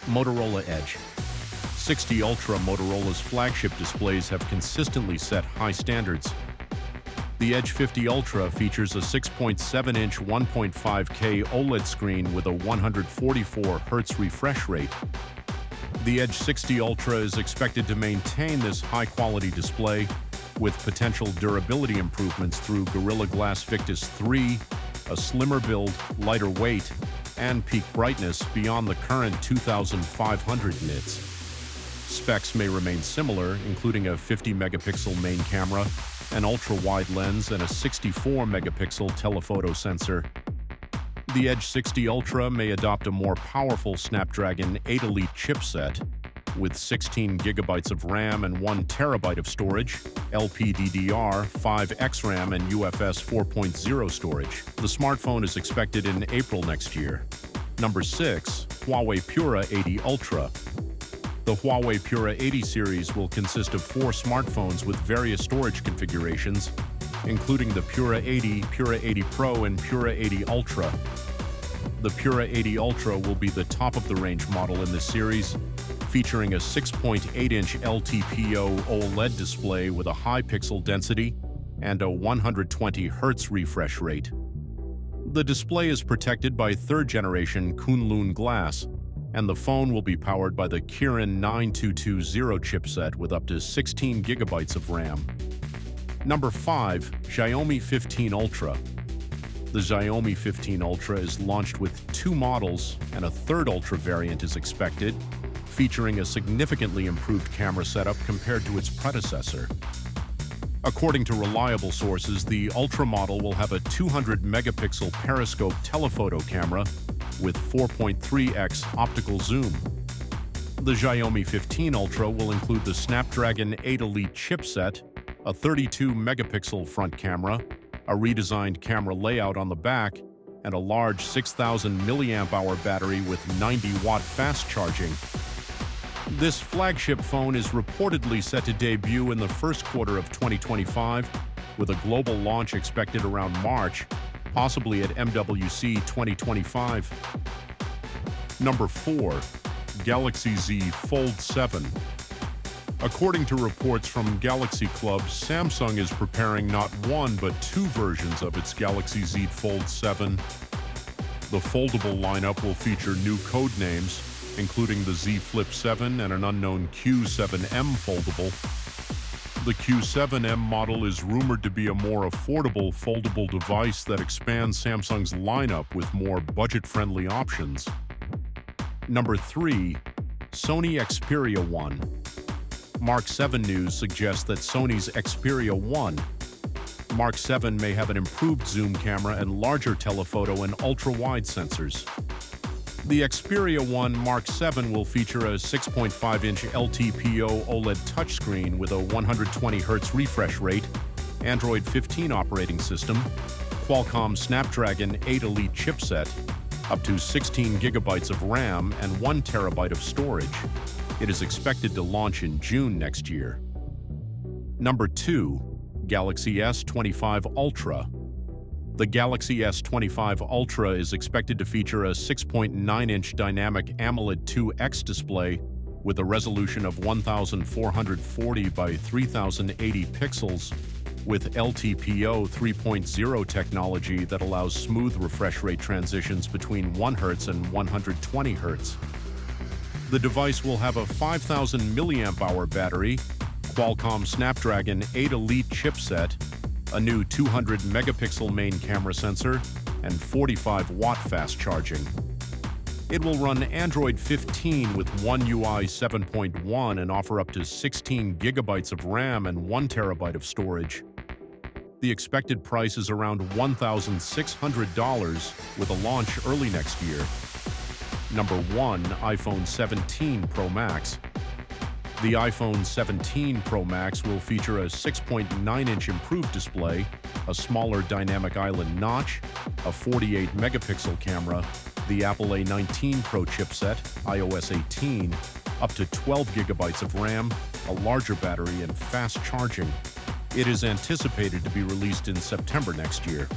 Motorola Edge. 60 Ultra Motorola's flagship displays have consistently set high standards. The Edge 50 Ultra features a 6.7-inch 1.5K OLED screen with a 144 Hz refresh rate. The Edge 60 Ultra is expected to maintain this high-quality display with potential durability improvements through Gorilla Glass Victus 3, a slimmer build, lighter weight, and peak brightness beyond the current 2,500 nits. Specs may remain similar, including a 50-megapixel main camera, an ultra-wide lens, and a 64-megapixel telephoto sensor. The Edge 60 Ultra may adopt a more powerful Snapdragon 8 Elite chipset with 16 gigabytes of RAM and 1 terabyte of storage, LPDDR, 5X RAM, and UFS 4.0 storage. The smartphone is expected in April next year. Number 6. Huawei Pura 80 Ultra. The Huawei Pura 80 series will consist of 4 smartphones with various storage configurations, including the Pura 80, Pura 80 Pro, and Pura 80 Ultra. The Pura 80 Ultra will be the top-of-the-range model in this series, featuring a 6.8-inch LTPO OLED display with a high pixel density and a 120 Hz refresh rate. The display is protected by third-generation Kunlun glass, and the phone will be powered by the Kirin 9220 chipset with up to 16 gigabytes of RAM. Number 5. Xiaomi 15 Ultra. The Xiaomi 15 Ultra is launched with 2 models, and a third Ultra variant is expected, featuring a significantly improved camera setup compared to its predecessor. According to reliable sources, the Ultra model will have a 200-megapixel periscope telephoto camera with 4.3x optical zoom. The Xiaomi 15 Ultra will include the Snapdragon 8 Elite chipset, a 32-megapixel front camera, a redesigned camera layout on the back, and a large 6,000 mAh battery with 90-watt fast charging. This flagship phone is reportedly set to debut in the first quarter of 2025, with a global launch expected around March, possibly at MWC 2025. Number 4. Galaxy Z Fold 7. According to reports from Galaxy Club, Samsung is preparing not one but 2 versions of its Galaxy Z Fold 7. The foldable lineup will feature new code names, including the Z Flip 7 and an unknown Q7M foldable. The Q7M model is rumored to be a more affordable foldable device that expands Samsung's lineup with more budget-friendly options. Number 3. Sony Xperia 1. Mark 7 news suggests that Sony's Xperia 1 Mark 7 may have an improved zoom camera and larger telephoto and ultra-wide sensors. The Xperia 1 Mark 7 will feature a 6.5-inch LTPO OLED touchscreen with a 120 Hz refresh rate, Android 15 operating system, Qualcomm Snapdragon 8 Elite chipset, up to 16 gigabytes of RAM, and 1 terabyte of storage. It is expected to launch in June next year. Number 2. Galaxy S25 Ultra. The Galaxy S25 Ultra is expected to feature a 6.9-inch dynamic AMOLED 2X display with a resolution of 1440 by 3080 pixels with LTPO 3.0 technology that allows smooth refresh rate transitions between 1 Hz and 120 Hz. The device will have a 5,000 mAh battery, Qualcomm Snapdragon 8 Elite chipset, a new 200-megapixel main camera sensor, and 45-watt fast charging. It will run Android 15 with One UI 7.1 and offer up to 16 gigabytes of RAM and 1 terabyte of storage. The expected price is around $1,600 with a launch early next year. Number 1. iPhone 17 Pro Max. The iPhone 17 Pro Max will feature a 6.9-inch improved display, a smaller dynamic island notch, a 48-megapixel camera, the Apple A19 Pro chipset, iOS 18, up to 12 gigabytes of RAM, a larger battery, and fast charging. It is anticipated to be released in September next year.